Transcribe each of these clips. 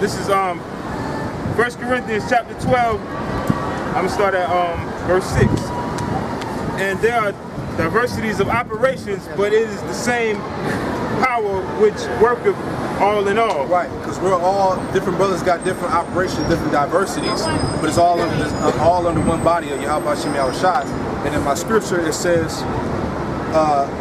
This is 1 Corinthians chapter 12. I'm going to start at verse 6. And there are diversities of operations, but it is the same power which worketh all in all. Right, because we're all, different brothers got different operations, different diversities, but it's all under this, all under one body of YAHAWASHI. And in my scripture it says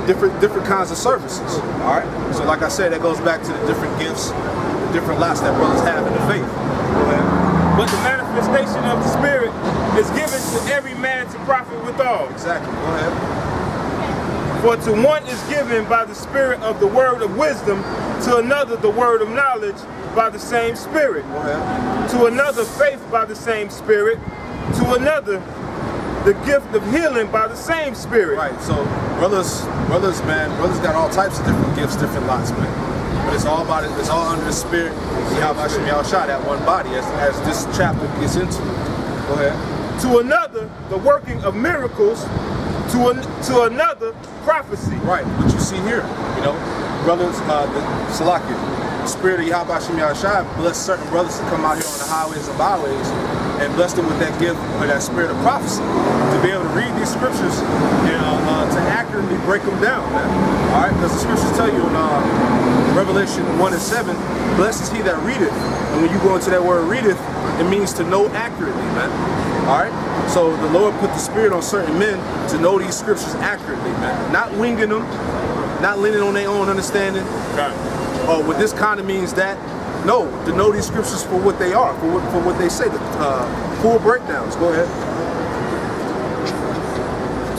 different kinds of services. All right, so like I said, that goes back to the different gifts, the different lots that brothers have in the faith. Go ahead. But the manifestation of the Spirit is given to every man to profit withal. Exactly. Go ahead. For to one is given by the Spirit of the word of wisdom, to another the word of knowledge by the same Spirit, to another faith by the same Spirit, to another the gift of healing by the same Spirit. Right, so brothers got all types of different gifts, different lots, man. But it's all about it, it's all under the Spirit, YAHAWASHI, that one body, as this chapter gets into. Go ahead. To another the working of miracles, to another prophecy. Right, what you see here, you know, brothers, the Spirit of YAHAWASHI bless certain brothers to come out here on the highways and byways and bless them with that gift, or that spirit of prophecy, to be able to read these scriptures and to accurately break them down, man. All right, because the scriptures tell you in Revelation 1:7, blessed is he that readeth, and when you go into that word readeth, it means to know accurately, man. All right, so the Lord put the Spirit on certain men to know these scriptures accurately, man. Not winging them, not leaning on their own understanding. Right. Oh, well, this kind of means that. No, to know these scriptures for what they are, for what they say, the full breakdowns. Go ahead.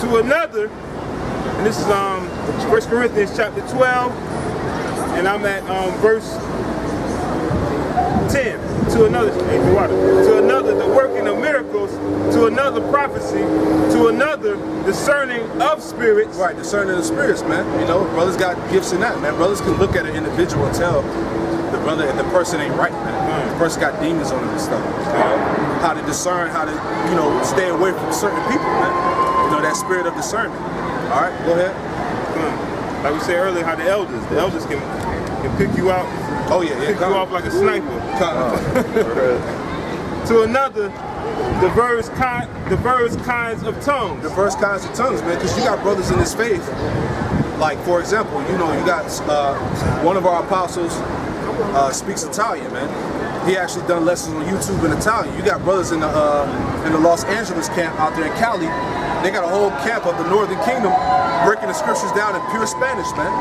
To another, and this is 1 Corinthians chapter 12, and I'm at verse 10. To another the working of miracles, to another prophecy, to another discerning of spirits. Right, discerning of spirits, man. You know, brothers got gifts in that, man. Brothers can look at an individual and tell the brother if the person ain't right, man. The person got demons on him and stuff. How to discern, how to, you know, stay away from certain people, man. You know, that spirit of discernment. All right, go ahead. Like we said earlier, how the elders can pick you out. Oh yeah, pick you off like a sniper. To another, diverse kinds of tongues. Diverse kinds of tongues, man. Because you got brothers in this faith. Like, for example, you know, you got one of our apostles speaks Italian, man. He actually done lessons on YouTube in Italian. You got brothers in the Los Angeles camp out there in Cali. They got a whole camp of the Northern Kingdom breaking the scriptures down in pure Spanish, man,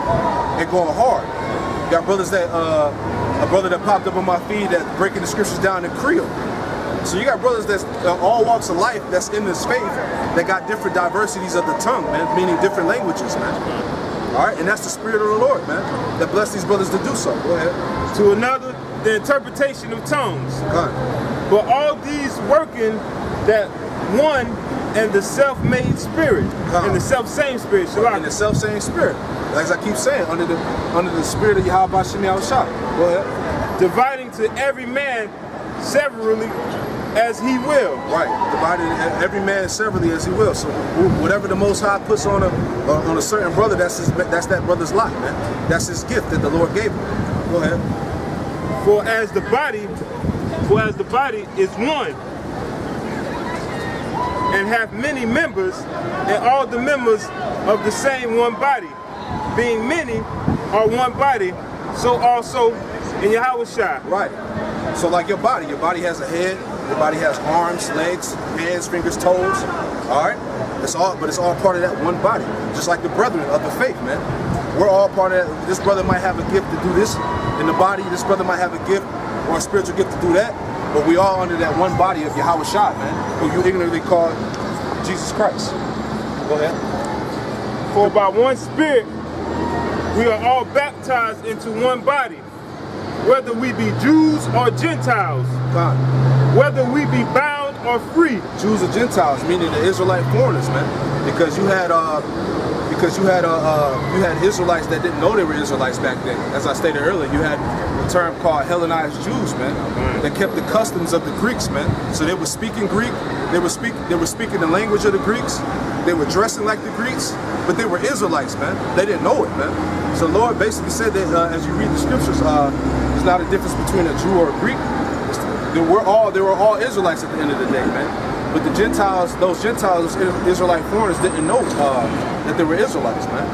and going hard. You got brothers that a brother that popped up on my feed that's breaking the scriptures down in Creole. So you got brothers that's all walks of life that's in this faith that got different diversities of the tongue, man, meaning different languages, man. All right, and that's the Spirit of the Lord, man, that bless these brothers to do so. Go ahead. To another, the interpretation of tongues. God. But all these working that one and the self-made Spirit, and the self-same Spirit, and the self-same Spirit, as I keep saying, under the Spirit of YAHAWASHI. Go ahead. Dividing to every man severally as he will. Right, dividing every man severally as he will. So whatever the Most High puts on a certain brother, that's that brother's lot, man. That's his gift that the Lord gave him. Go ahead. For as the body is one, and hath many members, and all the members of the same one body, being many are one body, so also in YAHAWASHI. Right. So like your body has a head, your body has arms, legs, hands, fingers, toes. All right. But it's all part of that one body. Just like the brethren of the faith, man. We're all part of that. This brother might have a gift to do this in the body. This brother might have a gift or a spiritual gift to do that. But we all under that one body of YAHAWASHI, man, who you ignorantly call Jesus Christ. Go ahead. For by one Spirit we are all baptized into one body, whether we be Jews or Gentiles, whether we be bound or free. Jews or Gentiles, meaning the Israelite foreigners, man, because you had Israelites that didn't know they were Israelites back then. As I stated earlier, you had a term called Hellenized Jews, man, that kept the customs of the Greeks, man. So they were speaking Greek, they were speaking the language of the Greeks, they were dressing like the Greeks, but they were Israelites, man. They didn't know it, man. So the Lord basically said that as you read the scriptures, his not a difference between a Jew or a Greek. They were all Israelites at the end of the day, man. But the Gentiles, those Israelite foreigners didn't know that they were Israelites, man.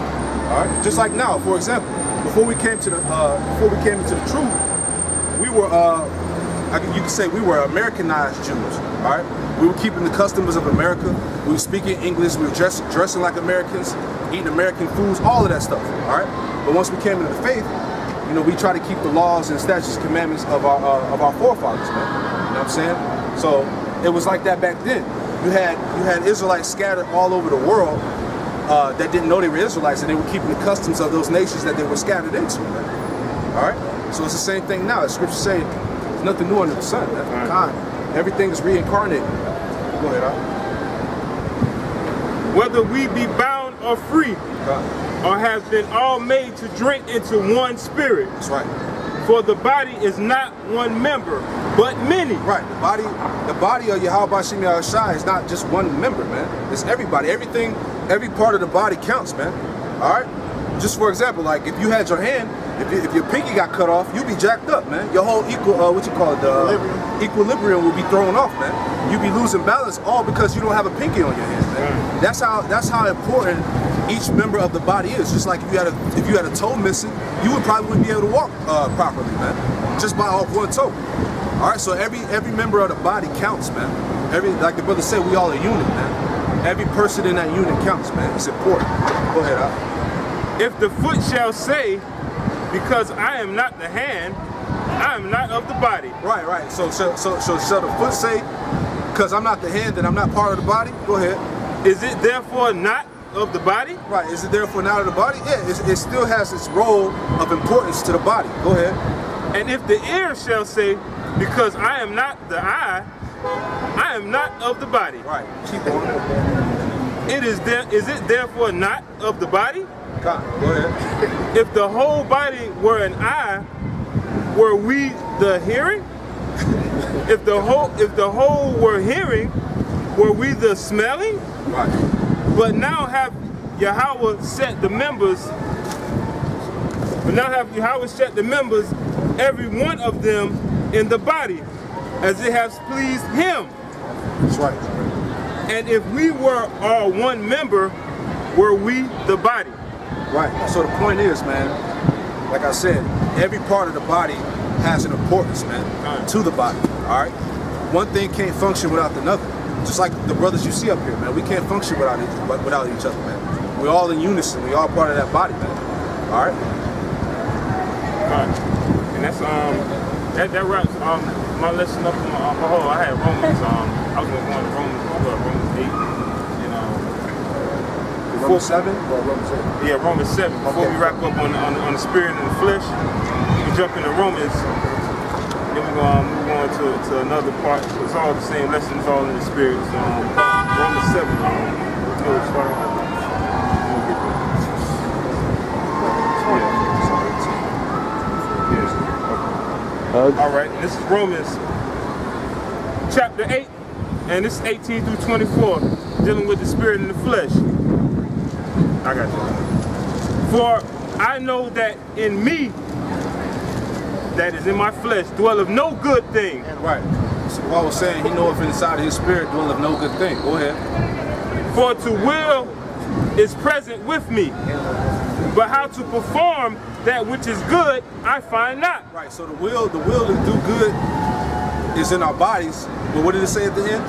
All right. Just like now, for example, before we came into the truth, we were you could say we were Americanized Jews. All right. We were keeping the customs of America. We were speaking English. We were dressing like Americans, eating American foods, all of that stuff. All right. But once we came into the faith, you know, we try to keep the laws and statutes and commandments of our forefathers, man. You know what I'm saying? So it was like that back then. You had Israelites scattered all over the world that didn't know they were Israelites, and they were keeping the customs of those nations that they were scattered into, man. All right? So it's the same thing now. As Scripture saying, there's nothing new under the sun, man. Right. Everything is reincarnated. Go ahead, Al. Whether we be bound or free, or have been all made to drink into one spirit. That's right. For the body is not one member, but many. Right. The body of YAHAWASHI is not just one member, man. It's everybody. Everything, every part of the body counts, man. All right. Just for example, like if you had your hand, if your pinky got cut off, you'd be jacked up, man. Your whole equilibrium will be thrown off, man. You'd be losing balance all because you don't have a pinky on your hand, man. That's how important each member of the body is. Just like if you had a toe missing, you would probably wouldn't be able to walk properly, man. Just by off one toe. All right, so every member of the body counts, man. Like the brother said, we all a unit, man. Every person in that unit counts, man. It's important. Go ahead, Al. If the foot shall say, because I am not the hand, I am not of the body. Right, right. So shall the foot say, because I'm not the hand, then I'm not part of the body? Go ahead. Is it therefore not of the body? Right. Is it therefore not of the body? Yeah, it still has its role of importance to the body. Go ahead. And if the ear shall say, because I am not the eye, I am not of the body. Right. Keep on. Is it therefore not of the body? Go ahead. If the whole body were an eye, were we the hearing? If the whole were hearing, were we the smelling? Right. But now have Yahweh set the members. Every one of them in the body, as it has pleased Him. That's right. And if we were all one member, were we the body? Right. So the point is, man, like I said, every part of the body has an importance, man, to the body. All right. One thing can't function without another. Just like the brothers you see up here, man, we can't function without each other, man. We're all in unison. We're all part of that body, man. All right. And that's that wraps my lesson up. I had Romans. I was going to Romans 8. Romans 7 or Romans 8? Yeah, Romans 7. Before we wrap up on the spirit and the flesh, we jump into Romans. Then we're going to move on to another part. It's all the same lessons, all in the spirit. So, Romans 7. All right, this is Romans chapter 8, and this is 18 through 24, dealing with the spirit and the flesh. I got you. For I know that in me, that is in my flesh, dwelleth no good thing. Right. So Paul was saying, he knoweth inside of his spirit dwelleth no good thing. Go ahead. For to will is present with me, but how to perform that which is good, I find not. Right. So the will to do good is in our bodies. But what did it say at the end?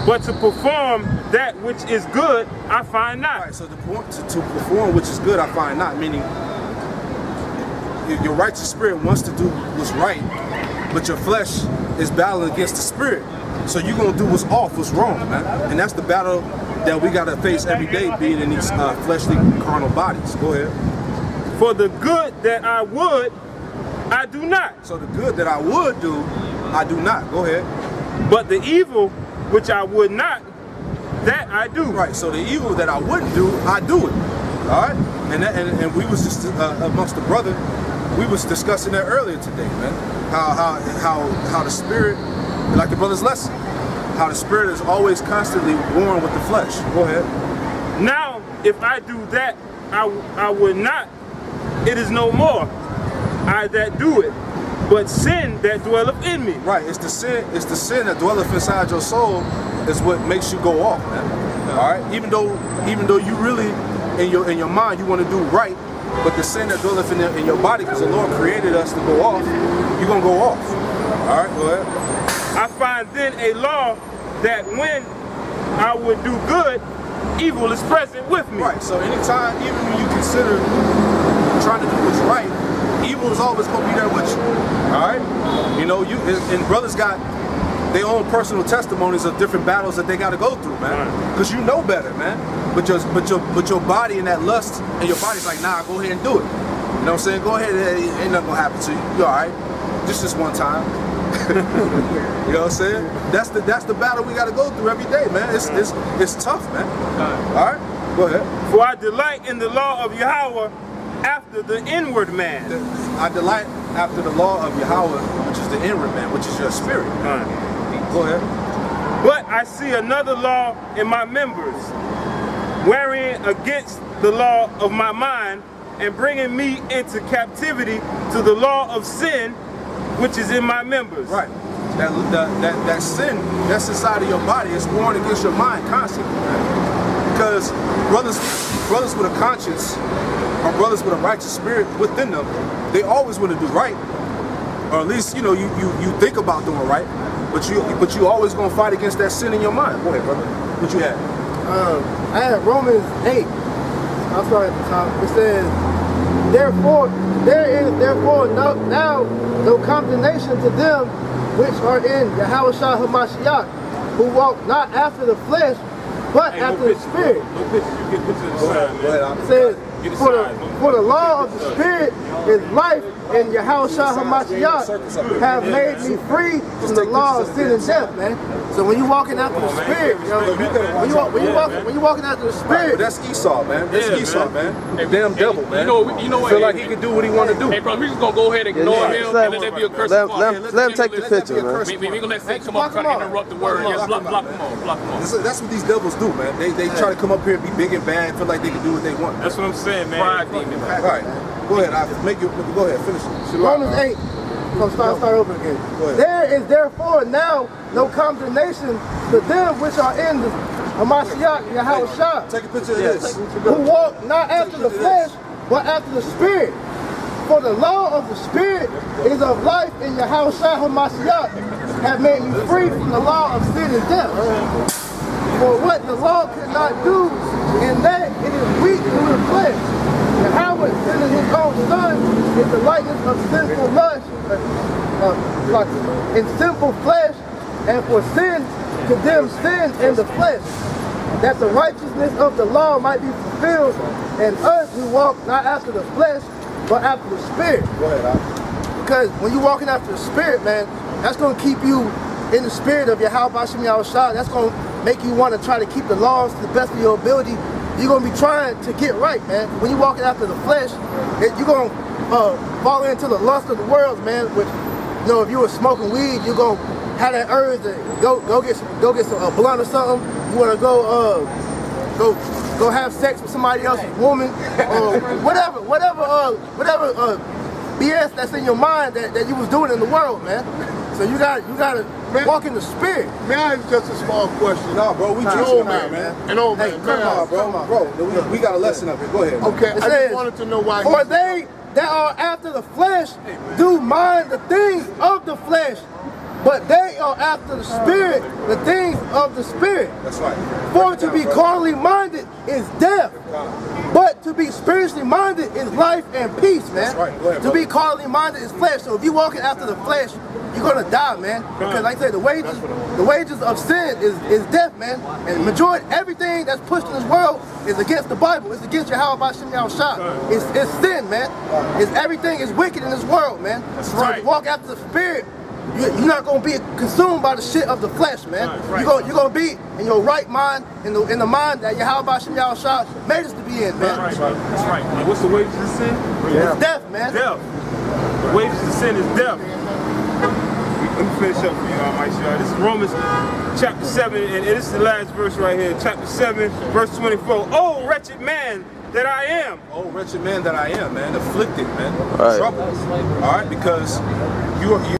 But to perform that which is good, I find not. Right. So to perform which is good, I find not. Meaning, your righteous spirit wants to do what's right, but your flesh is battling against the spirit. So you're gonna do what's off, what's wrong, man. And that's the battle that we gotta face every day, being in these fleshly, carnal bodies. Go ahead. For the good that I would, I do not. So the good that I would do, I do not. Go ahead. But the evil which I would not, that I do. Right. So the evil that I wouldn't do, I do it. All right. And we was just amongst the brother, we was discussing that earlier today, man. How the spirit, like the brother's lesson, how the spirit is always constantly warring with the flesh. Go ahead. Now, if I do that, I would not. It is no more. I that do it, but sin that dwelleth in me. Right, it's the sin that dwelleth inside your soul is what makes you go off, man. All right, even though you really in your mind you want to do right, but the sin that dwelleth in your body, because the Lord created us to go off, you're gonna go off. All right, go ahead. I find then a law that when I would do good, evil is present with me. Right, so anytime, even when you consider trying to do what's right, evil is always going to be there with you. All right, you know, and brothers got their own personal testimonies of different battles that they got to go through, man. Because you know better, man. But your body and that lust, and your body's like, nah, go ahead and do it. You know what I'm saying? Go ahead, ain't nothing gonna happen to you. You all right? Just one time. You know what I'm saying? That's the battle we got to go through every day, man. It's tough, man. All right, go ahead. For I delight in the law of YAHAWA after the inward man. I delight after the law of YAHAWA, which is the inward man, which is your spirit. Go ahead. But I see another law in my members, wherein against the law of my mind, and bringing me into captivity to the law of sin, which is in my members. Right. That sin that's inside of your body is warring against your mind constantly. Because brothers with a conscience, or brothers with a righteous spirit within them, they always want to do right. Or at least, you know, you think about doing right, but you always gonna fight against that sin in your mind. Go ahead, brother. What you had? I had Romans 8. I'm sorry at the top. It says, therefore there is now no condemnation to them which are in YAHAWASHI HaMashiach, who walk not after the flesh, but after the spirit. It says, for the law of the spirit is life, and YAHAWASHI HaMashiach have made me free from the law of sin and death, man. So when you walking after the spirit, you know, when you walking after the spirit, that's Esau, man. That's Esau, man. Damn devil, man. You know, feel like he can do what he want to do. Hey, bro, we just gonna go ahead and ignore him and let that be a curse. Let him take the picture, man. We gonna let Satan come up and try to interrupt the word. Just block them on. That's what these devils do, man. They try to come up here and be big and bad, feel like they can do what they want. That's what I'm saying, man. Pride demon. All right, go ahead. Go ahead, finish it. Romans 8. So start over again. There is therefore now no condemnation to them which are in the HaMashiach YAHAWASHI, Take a picture of this. who walk not after the flesh, but after the spirit. For the law of the spirit is of life, and YAHAWASHI HaMashiach have made me free from the law of sin and death. For what the law could not do, in that it is weak through the flesh. YAHAWA sending his own son in the likeness of sinful lust, in sinful flesh, and for sin condemned sin in the flesh, that the righteousness of the law might be fulfilled in us who walk not after the flesh, but after the spirit. Go ahead, Because when you're walking after the spirit, man, that's going to keep you in the spirit of YAHAWASHI. That's going to make you want to try to keep the laws to the best of your ability. You're going to be trying to get right, man. When you're walking after the flesh, you're going to fall into the lust of the world, man. Which, you know, if you were smoking weed, you're going to have that urge to go get some blunt or something. You want to go have sex with somebody else's woman, or whatever BS that's in your mind that you was doing in the world, man. So you gotta walk in the spirit. May I ask just a small question? No, bro, we An old man. An old man. Come on, bro. We got a lesson up here. Go ahead. Okay, I says, just wanted to know why. For they that are after the flesh do mind the things of the flesh, but they are after the spirit, the things of the spirit. That's right. For to be carnally minded is death, but to be spiritually minded is life and peace, man. That's right. Go ahead, to be carnally minded is flesh. So if you're walking after the flesh, you're gonna die, man. Because like I said, the wages of sin is death, man. And majority everything that's pushed in this world is against the Bible. It's against YAHAWASHI. It's sin, man. It's everything is wicked in this world, man. That's so right. if you walk after the spirit, you're not gonna be consumed by the shit of the flesh, man. Right. You're gonna be in your right mind, in the mind that YAHAWASHI made us to be in, man. That's right. And what's the wages of sin? It's death, man. Death. The wages of sin is death. Let me finish up for you, YAHAWASHI. This is Romans chapter 7, and this is the last verse right here. Chapter 7, verse 24. Oh, wretched man that I am. Oh, wretched man that I am, man. Afflicted, man. Right. Trouble. All right, because you